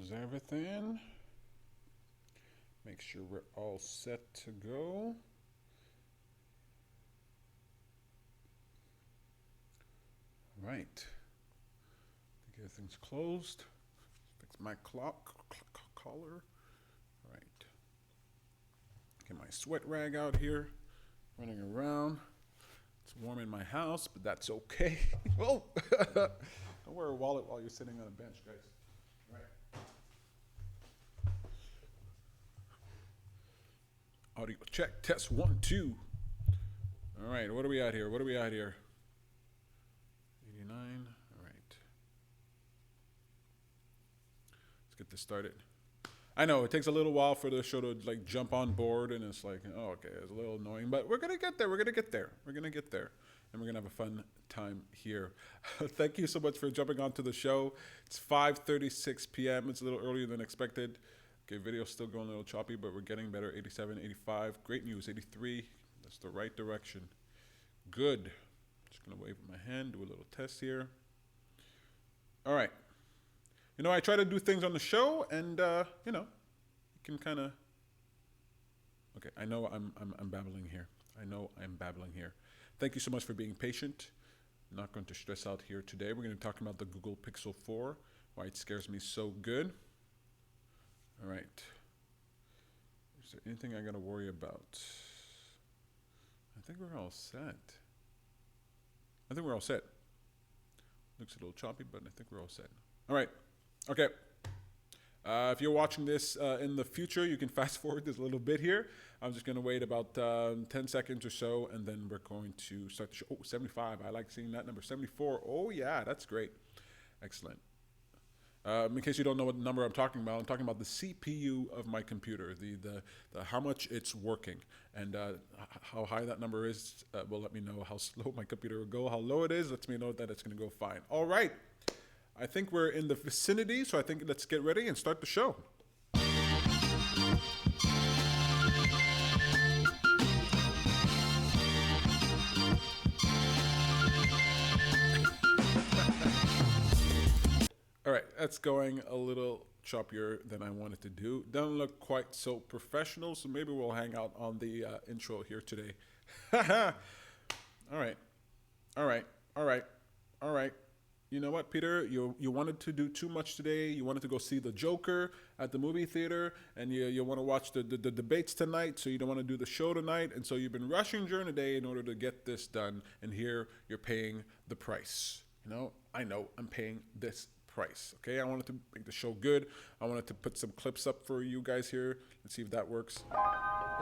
Pause everything. Make sure we're all set to go. All right. I think everything's closed. Fix my collar. All right. Get my sweat rag out here. Running around. It's warm in my house, but that's okay. Oh! Don't wear a wallet while you're sitting on a bench, guys. All right. Audio check. Test 1, 2. All right. What are we at here? 89. All right. Let's get this started. I know it takes a little while for the show to like jump on board, and it's like, oh, okay, it's a little annoying, but we're gonna get there. We're gonna get there. And we're gonna have a fun time here. Thank you so much for jumping onto the show. It's 5:36 p.m. It's a little earlier than expected. Okay, video's still going a little choppy, but we're getting better. 87, 85. Great news. 83. That's the right direction. Good. Just gonna wave my hand, do a little test here. All right. You know, I try to do things on the show, and you know, you can kind of. Okay, I know I'm babbling here. Thank you so much for being patient. I'm not going to stress out here today. We're going to talk about the Google Pixel 4, why it scares me so good. All right. Is there anything I got to worry about? I think we're all set. Looks a little choppy, but I think we're all set. All right. Okay. If you're watching this in the future, you can fast forward this little bit here. I'm just going to wait about 10 seconds or so, and then we're going to start the show. Oh, 75. I like seeing that number. 74. Oh, yeah, that's great. Excellent. In case you don't know what number I'm talking about the CPU of my computer, the how much it's working, and how high that number is will let me know how slow my computer will go. How low it is lets me know that it's going to go fine. All right. I think we're in the vicinity, so I think let's get ready and start the show. All right, that's going a little choppier than I wanted to do. Doesn't look quite so professional, so maybe we'll hang out on the intro here today. All right. You know what, Peter? You wanted to do too much today. You wanted to go see the Joker at the movie theater, and you want to watch the debates tonight, so you don't want to do the show tonight, and so you've been rushing during the day in order to get this done, and here you're paying the price. You know, I know I'm paying this price, okay? I wanted to make the show good. I wanted to put some clips up for you guys here. Let's see if that works.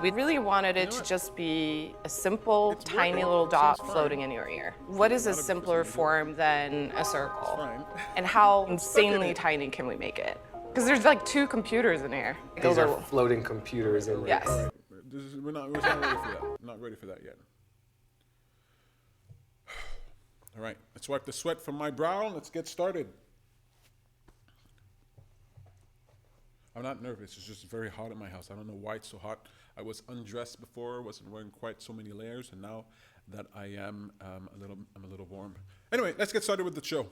We really wanted it to just be a simple, tiny little dot floating in your ear. What is a simpler form than a circle? And how insanely tiny can we make it? Because there's like 2 computers in here. These are floating computers in there. Yes. All right. We're not ready for that. Not ready for that yet. All right, let's wipe the sweat from my brow. Let's get started. I'm not nervous. It's just very hot in my house. I don't know why it's so hot. I was undressed before, wasn't wearing quite so many layers, and now that I am, I'm a little warm. Anyway, let's get started with the show.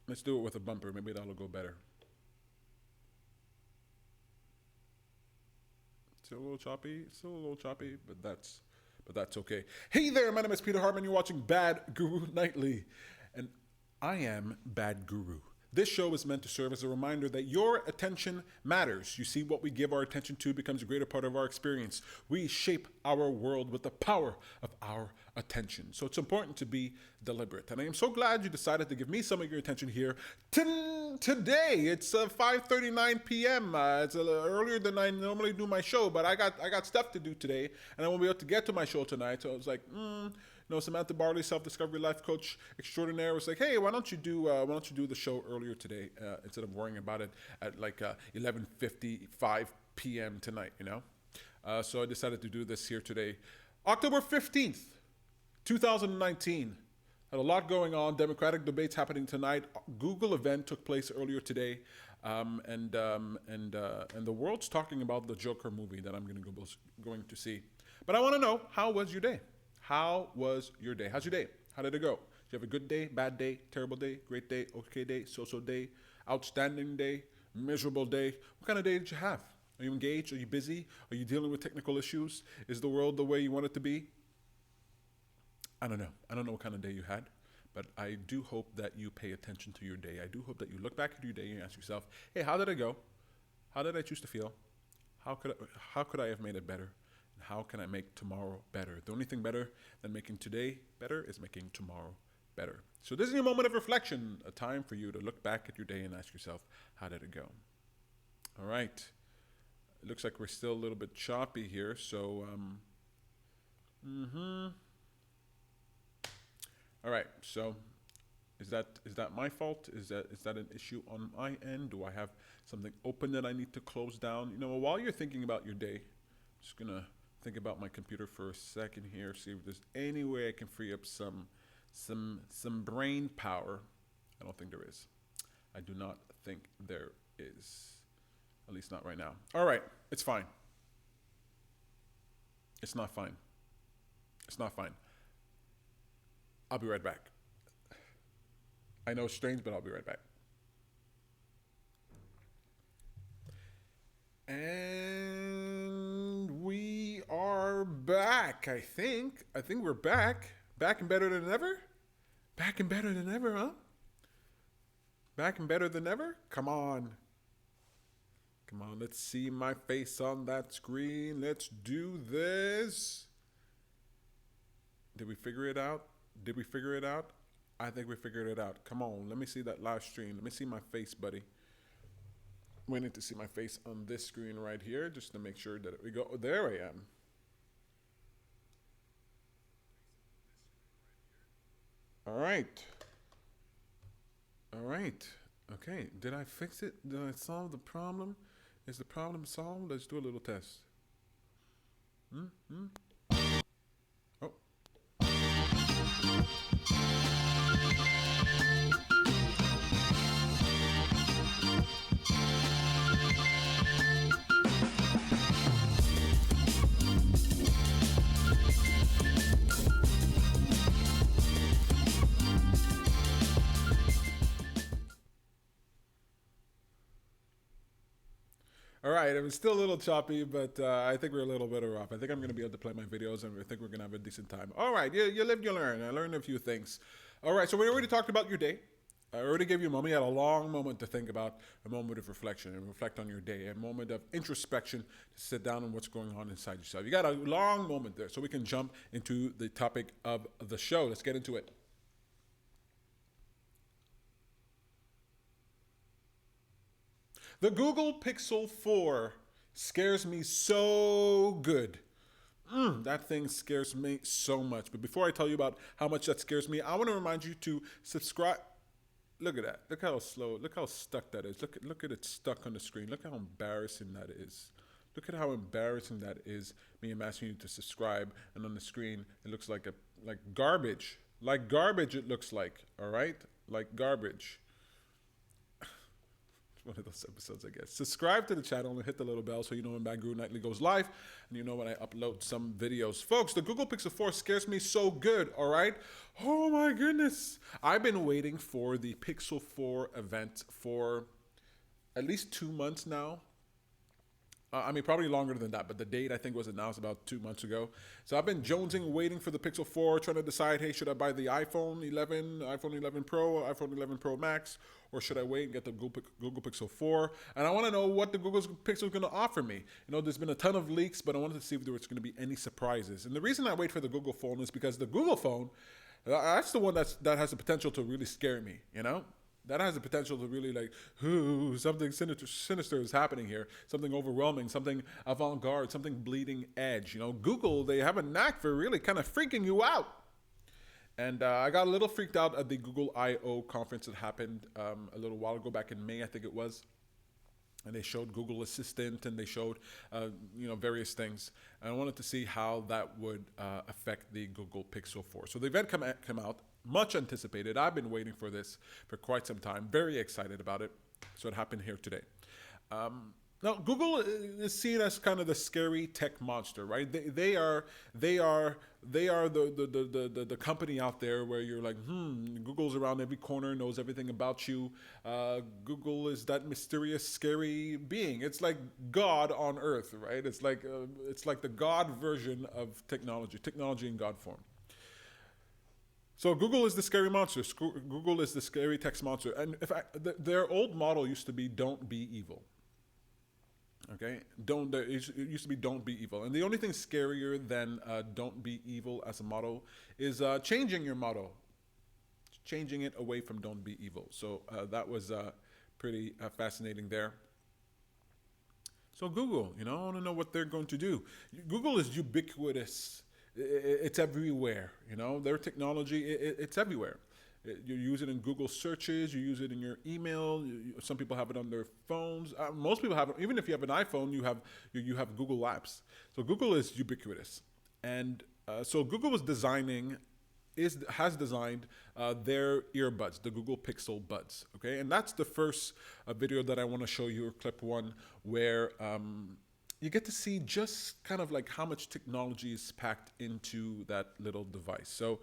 Let's do it with a bumper. Maybe that'll go better. Still a little choppy, but that's okay. Hey there, my name is Peter Hartman. You're watching Bad Guru Nightly, and I am Bad Guru. This show is meant to serve as a reminder that your attention matters. You see, what we give our attention to becomes a greater part of our experience. We shape our world with the power of our attention. So it's important to be deliberate. And I am so glad you decided to give me some of your attention here today. It's 5:39 p.m. It's a little earlier than I normally do my show, but I got stuff to do today, and I won't be able to get to my show tonight. So I was like, Samantha Barley, self-discovery life coach extraordinaire, was like, hey, why don't you do the show earlier today instead of worrying about it at like 11:55 p.m. tonight, you know? So I decided to do this here today. October 15th, 2019. Had a lot going on. Democratic debates happening tonight. Google event took place earlier today. And the world's talking about the Joker movie that I'm going to see. But I want to know, how was your day? How's your day? How did it go? you have a good day, bad day, terrible day, great day, okay day, so-so day, outstanding day, miserable day? What kind of day did you have? Are you engaged? Are you busy? Are you dealing with technical issues? Is the world the way you want it to be? I don't know. I don't know what kind of day you had, but I do hope that you pay attention to your day. I do hope that you look back at your day and ask yourself, hey, how did I go? How did I choose to feel? How could I have made it better? And how can I make tomorrow better? The only thing better than making today better is making tomorrow better. So this is your moment of reflection, a time for you to look back at your day and ask yourself, how did it go? All right. It looks like we're still a little bit choppy here, so all right, so is that my fault? Is that an issue on my end? Do I have something open that I need to close down? You know, while you're thinking about your day, I'm just gonna think about my computer for a second here, see if there's any way I can free up some brain power. I don't think there is. I do not think there is. At least not right now. All right, it's fine. It's not fine. It's not fine. I'll be right back. I know it's strange, but I'll be right back. And we are back, I think. I think we're back. Back and better than ever? Back and better than ever, huh? Back and better than ever? Come on. Come on, let's see my face on that screen. Let's do this. Did we figure it out? Did we figure it out? I think we figured it out. Come on, let me see that live stream. Let me see my face, buddy. Waiting to see my face on this screen right here, just to make sure that we go. Oh, there I am. All right. All right. Okay. Did I fix it? Did I solve the problem? Is the problem solved? Let's do a little test. Oh. All right, it was still a little choppy, but I think we're a little better off. I think I'm going to be able to play my videos, and I think we're going to have a decent time. All right, you live, you learn. I learned a few things. All right, so we already talked about your day. I already gave you a moment. You had a long moment to think about, a moment of reflection and reflect on your day, a moment of introspection to sit down on what's going on inside yourself. You got a long moment there, so we can jump into the topic of the show. Let's get into it. The Google Pixel 4 scares me so good. That thing scares me so much. But before I tell you about how much that scares me, I want to remind you to subscribe. Look at that. Look how slow. Look how stuck that is. Look at it stuck on the screen. Look how embarrassing that is. Look at how embarrassing that is. Me, I'm asking you to subscribe, and on the screen it looks like garbage. Like garbage it looks like. All right? Like garbage. One of those episodes, I guess. Subscribe to the channel and hit the little bell so you know when Bad Guru Nightly goes live, and you know when I upload some videos. Folks, the Google Pixel 4 scares me so good, all right? Oh my goodness. I've been waiting for the Pixel 4 event for at least 2 months now. I mean, probably longer than that, but the date I think was announced about 2 months ago. So I've been jonesing, waiting for the Pixel 4, trying to decide, hey, should I buy the iPhone 11, iPhone 11 Pro, iPhone 11 Pro Max, or should I wait and get the Google Pixel 4? And I want to know what the Google Pixel is going to offer me. You know, there's been a ton of leaks, but I wanted to see if there was going to be any surprises. And the reason I wait for the Google phone is because the Google phone, that's the one that has the potential to really scare me, you know? That has the potential to really something sinister is happening here. Something overwhelming, something avant-garde, something bleeding edge. You know, Google, they have a knack for really kind of freaking you out. And I got a little freaked out at the Google I/O conference that happened a little while ago, back in May, I think it was. And they showed Google Assistant, and they showed, various things. And I wanted to see how that would affect the Google Pixel 4. So the event come out, much anticipated. I've been waiting for this for quite some time. Very excited about it. So it happened here today. Now, Google is seen as kind of the scary tech monster, right? They are the company out there where you're like, Google's around every corner, knows everything about you. Google is that mysterious, scary being. It's like God on Earth, right? It's like the God version of technology in God form. So Google is the scary monster. Google is the scary text monster. And their old model used to be "Don't be evil." Okay, it used to be "Don't be evil," and the only thing scarier than "Don't be evil" as a motto is changing your motto, changing it away from "Don't be evil." So that was pretty fascinating there. So Google, I want to know what they're going to do. Google is ubiquitous. It's everywhere. Their technology, it's everywhere. You use it in Google searches. You use it in your email. Some people have it on their phones. Most people have it. Even if you have an iPhone, you have Google Apps. So Google is ubiquitous, and so Google has designed their earbuds, the Google Pixel Buds. Okay, and that's the first video that I want to show you, clip one, where you get to see just kind of like how much technology is packed into that little device. So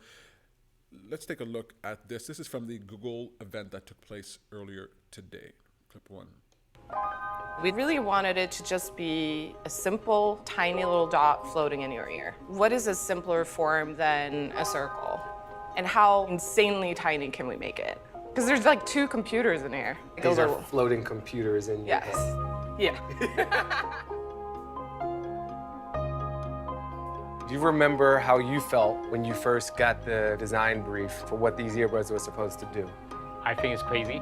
let's take a look at this. This is from the Google event that took place earlier today. Clip one. We really wanted it to just be a simple, tiny little dot floating in your ear. What is a simpler form than a circle? And how insanely tiny can we make it? Because there's like 2 computers in here. These are floating computers in your Yes. head. Yeah. Do you remember how you felt when you first got the design brief for what these earbuds were supposed to do? I think it's crazy.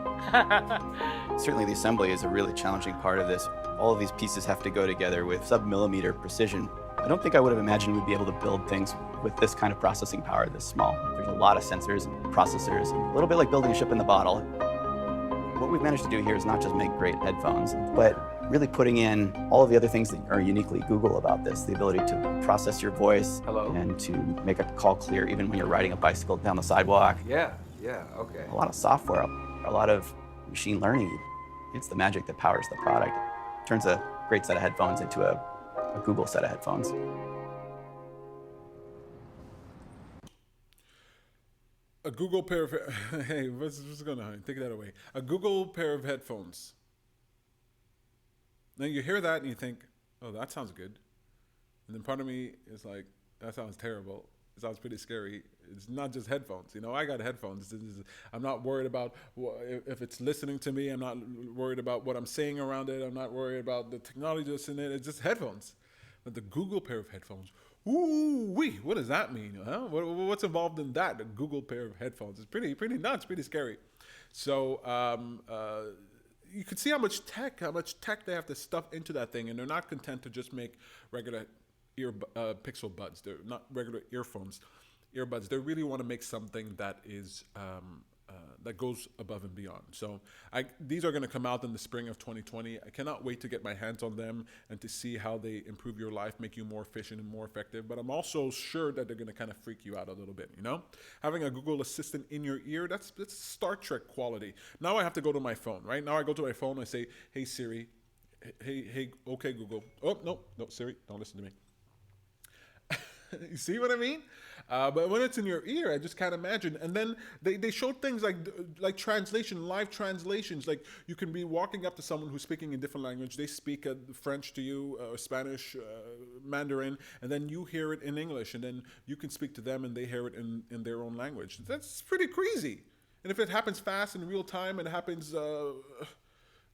Certainly the assembly is a really challenging part of this. All of these pieces have to go together with sub-millimeter precision. I don't think I would have imagined we'd be able to build things with this kind of processing power this small. There's a lot of sensors and processors, a little bit like building a ship in the bottle. What we've managed to do here is not just make great headphones, but really putting in all of the other things that are uniquely Google about this, the ability to process your voice. Hello? And to make a call clear even when you're riding a bicycle down the sidewalk. Yeah, okay. A lot of software, a lot of machine learning. It's the magic that powers the product. It turns a great set of headphones into a Google set of headphones. A Google pair of hey, what's going on? Take that away. A Google pair of headphones. Now you hear that and you think, oh, that sounds good. And then part of me is like, that sounds terrible. It sounds pretty scary. It's not just headphones. I got headphones. I'm not worried about if it's listening to me. I'm not worried about what I'm saying around it. I'm not worried about the technology that's in it. It's just headphones. But the Google pair of headphones, ooh-wee, what does that mean? Huh? What's involved in that? The Google pair of headphones. It's pretty nuts, pretty scary. So you can see how much tech they have to stuff into that thing, and they're not content to just make regular Pixel Buds. They're not regular earbuds. They really want to make something that is that goes above and beyond. So these are going to come out in the spring of 2020. I cannot wait to get my hands on them and to see how they improve your life, make you more efficient and more effective. But I'm also sure that they're going to kind of freak you out a little bit, Having a Google Assistant in your ear, that's Star Trek quality. Now I have to go to my phone, right? Now I go to my phone, I say, hey Siri, hey, okay Google. Oh, no, Siri, don't listen to me. You see what I mean? But when it's in your ear, I just can't imagine. And then they showed things like translation, live translations. Like you can be walking up to someone who's speaking in different language. They speak French to you, Spanish, Mandarin, and then you hear it in English. And then you can speak to them and they hear it in their own language. That's pretty crazy. And if it happens fast in real time, it happens...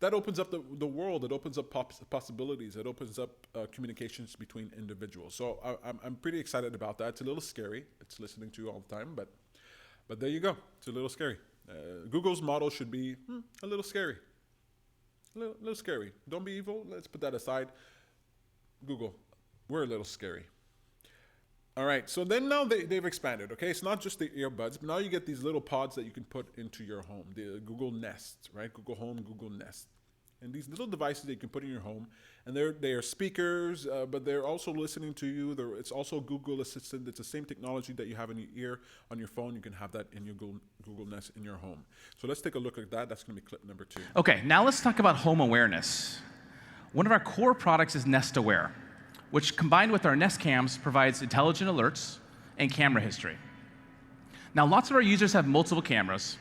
that opens up the world. It opens up possibilities. It opens up communications between individuals. So I'm pretty excited about that. It's a little scary. It's listening to you all the time, but there you go. It's a little scary. Google's model should be a little scary. A little scary. Don't be evil. Let's put that aside. Google, we're a little scary. All right, so then now they've expanded, okay? It's not just the earbuds, but now you get these little pods that you can put into your home, the Google Nest, right? Google Home, Google Nest. And these little devices that you can put in your home, and they are speakers, but they're also listening to you. It's also Google Assistant. It's the same technology that you have in your ear, on your phone. You can have that in your Google Nest in your home. So let's take a look at that. That's going to be clip number 2. Okay, now let's talk about home awareness. One of our core products is Nest Aware, which combined with our Nest Cams provides intelligent alerts and camera history. Now, lots of our users have multiple cameras,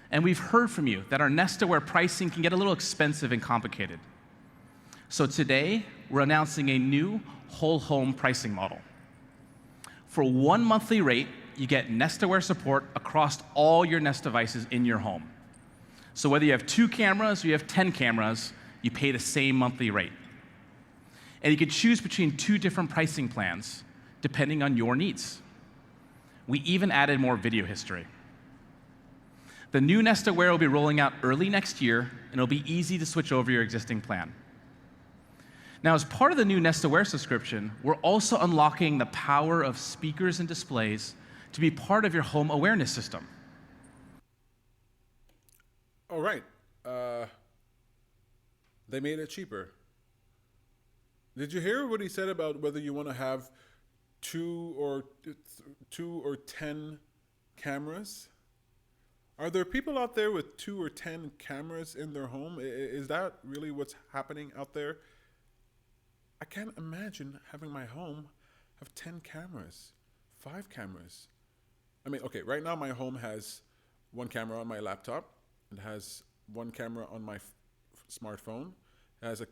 and we've heard from you that our Nest Aware pricing can get a little expensive and complicated. So today, we're announcing a new whole home pricing model. For one monthly rate, you get Nest Aware support across all your Nest devices in your home. So whether you have 2 cameras or you have 10 cameras, you pay the same monthly rate. And you can choose between 2 different pricing plans, depending on your needs. We even added more video history. The new Nest Aware will be rolling out early next year, and it'll be easy to switch over your existing plan. Now, as part of the new Nest Aware subscription, we're also unlocking the power of speakers and displays to be part of your home awareness system. All right. They made it cheaper. Did you hear what he said about whether you want to have 2 or 10 cameras? Are there people out there with 2 or 10 cameras in their home? Is that really what's happening out there? I can't imagine having my home have 10 cameras, 5 cameras. I mean, okay, right now my home has 1 camera on my laptop. It has 1 camera on my smartphone. It has I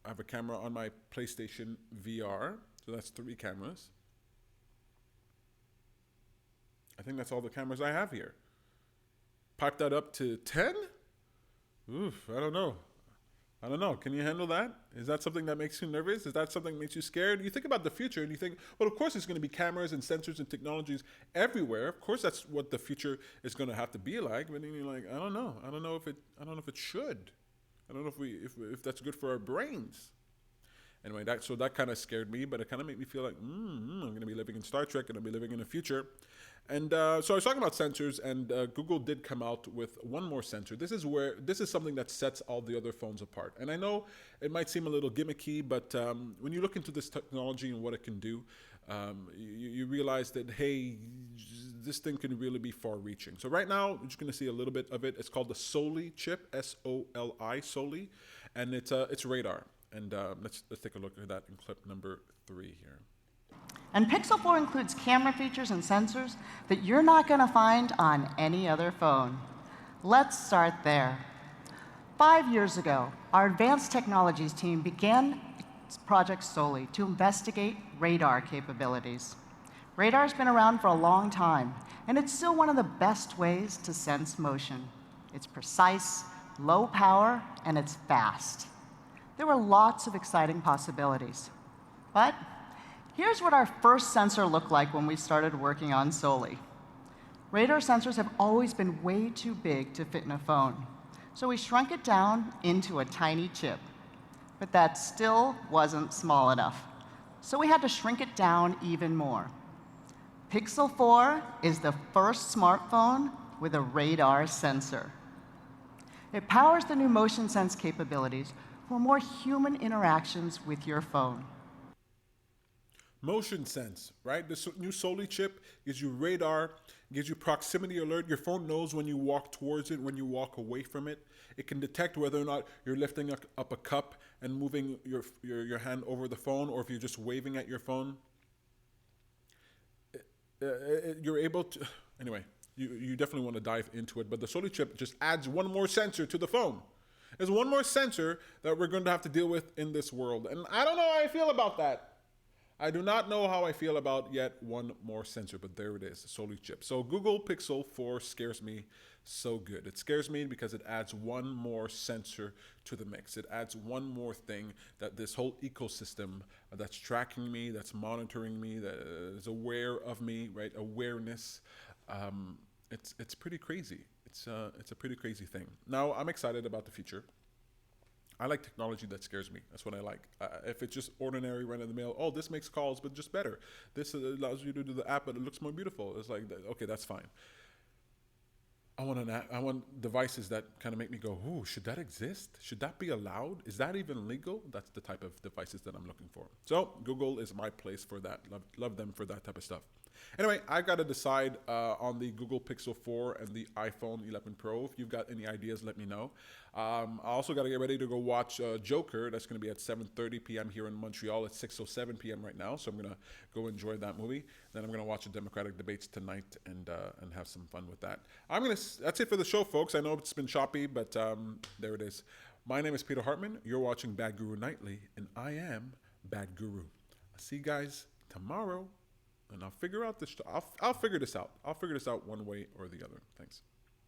have a camera on my PlayStation VR, so that's 3 cameras. I think that's all the cameras I have here. Pipe that up to 10? Oof, I don't know. Can you handle that? Is that something that makes you nervous? Is that something that makes you scared? You think about the future and you think, well, of course there's going to be cameras and sensors and technologies everywhere. Of course that's what the future is going to have to be like. But then you're like, I don't know if it should. I don't know if that's good for our brains. Anyway, that kind of scared me, but it kind of made me feel like, I'm going to be living in Star Trek and I'll be living in the future. And so I was talking about sensors, and Google did come out with one more sensor. This is something that sets all the other phones apart. And I know it might seem a little gimmicky, but when you look into this technology and what it can do, you realize that, hey, this thing can really be far-reaching. So right now, you're just going to see a little bit of it. It's called the Soli chip, S-O-L-I, Soli, and it's radar. And let's take a look at that in clip number 3 here. And Pixel 4 includes camera features and sensors that you're not going to find on any other phone. Let's start there. 5 years ago, our advanced technologies team began Project Soli to investigate radar capabilities. Radar's been around for a long time, and it's still one of the best ways to sense motion. It's precise, low power, and it's fast. There were lots of exciting possibilities. But here's what our first sensor looked like when we started working on Soli. Radar sensors have always been way too big to fit in a phone, so we shrunk it down into a tiny chip. But that still wasn't small enough, so we had to shrink it down even more. Pixel 4 is the first smartphone with a radar sensor. It powers the new motion sense capabilities for more human interactions with your phone. Motion sense, right? This new Soli chip gives you radar, gives you proximity alert. Your phone knows when you walk towards it, when you walk away from it. It can detect whether or not you're lifting up a cup and moving your hand over the phone, or if you're just waving at your phone. You're able to, anyway, you definitely want to dive into it, but the Soli chip just adds one more sensor to the phone. There's one more sensor that we're going to have to deal with in this world, and I don't know how I feel about that. I do not know how I feel about yet one more sensor, but there it is, the Soli chip. So Google Pixel 4 scares me so good. It scares me because it adds one more sensor to the mix. It adds one more thing that this whole ecosystem that's tracking me, that's monitoring me, that is aware of me, right? Awareness. It's pretty crazy. It's a pretty crazy thing. Now, I'm excited about the future. I like technology that scares me. That's what I like. If it's just ordinary, run-of-the-mill, oh, this makes calls, but just better. This allows you to do the app, but it looks more beautiful. It's like, okay, that's fine. I want devices that kind of make me go, ooh, should that exist? Should that be allowed? Is that even legal? That's the type of devices that I'm looking for. So Google is my place for that. Love them for that type of stuff. Anyway, I got to decide on the Google Pixel 4 and the iPhone 11 Pro. If you've got any ideas, let me know. I also got to get ready to go watch Joker. That's going to be at 7:30 p.m. here in Montreal. It's 6:07 p.m. right now, so I'm going to go enjoy that movie. Then I'm going to watch the Democratic debates tonight and have some fun with that. That's it for the show, folks. I know it's been choppy, but there it is. My name is Peter Hartman. You're watching Bad Guru Nightly, and I am Bad Guru. I'll see you guys tomorrow. And I'll figure out this. I'll figure this out. I'll figure this out one way or the other. Thanks.